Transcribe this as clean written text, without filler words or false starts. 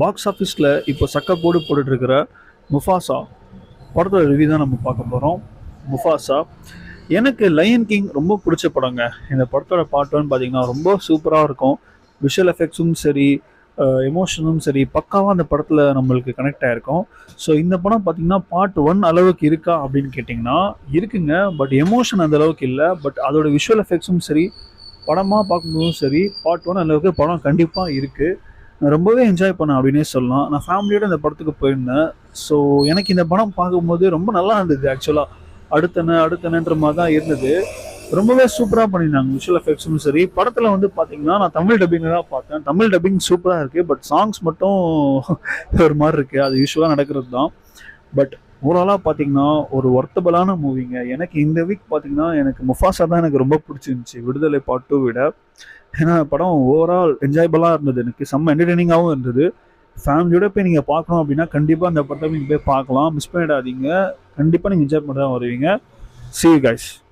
Box ஆஃபீஸில் இப்போ சக்கப்போடு போட்டுட்ருக்கிற Mufasa படத்தோட ரிவ்யூ தான் நம்ம பார்க்க போகிறோம். முஃபாசா எனக்கு லயன் கிங் ரொம்ப பிடிச்ச படங்க. இந்த படத்தோட பார்ட் 1 பார்த்தீங்கன்னா ரொம்ப சூப்பராக இருக்கும். விஷுவல் எஃபெக்ட்ஸும் சரி, எமோஷனும் சரி, பக்காவாக அந்த படத்தில் நம்மளுக்கு கனெக்ட் ஆகிருக்கும். ஸோ இந்த படம் பார்த்தீங்கன்னா பார்ட் 1 அளவுக்கு இருக்கா அப்படின்னு கேட்டிங்கன்னா இருக்குங்க. பட் எமோஷன் அந்த அளவுக்கு இல்லை. பட் அதோட விஷுவல் எஃபெக்ட்ஸும் சரி, படமாக பார்க்கும்போதும் சரி, பார்ட் 1 அளவுக்கு படம் கண்டிப்பாக இருக்குது. நான் ரொம்பவே என்ஜாய் பண்ணேன் அப்படின்னே சொல்லலாம். நான் ஃபேமிலியோட இந்த படத்துக்கு போயிருந்தேன். ஸோ எனக்கு இந்த படம் பார்க்கும்போது ரொம்ப நல்லா இருந்தது. ஆக்சுவலாக அடுத்தனன்ற மாதிரி தான் இருந்தது. ரொம்பவே சூப்பராக பண்ணியிருந்தாங்க விஷுவல் எஃபெக்ட்ஸும் சரி. படத்தில் வந்து பார்த்தீங்கன்னா நான் தமிழ் டப்பிங்கில் தான் பார்த்தேன். தமிழ் டப்பிங் சூப்பராக இருக்குது. பட் சாங்ஸ் மட்டும் ஒரு மாதிரி இருக்குது. அது யூஸ்வலாக நடக்கிறது தான். பட் ஓவராலாக பார்த்தீங்கன்னா ஒரு ஒர்த்தபலான மூவிங்க. எனக்கு இந்த வீக் பார்த்தீங்கன்னா எனக்கு முஃபாசா தான் எனக்கு ரொம்ப பிடிச்சிருந்துச்சி விடுதலை பார்ட் 2 விட. ஏன்னா படம் ஓவரால் என்ஜாயபலாக இருந்தது. எனக்கு செம்ம என்டர்டெய்னிங்காகவும் இருந்தது. ஃபேமிலியோட போய் நீங்கள் பார்க்கணும் அப்படின்னா கண்டிப்பாக அந்த படத்தை நீங்கள் போய் பார்க்கலாம். மிஸ் பண்ணிடாதீங்க. கண்டிப்பாக நீங்கள் என்ஜாய் பண்ண தான் வருவீங்க. See you guys.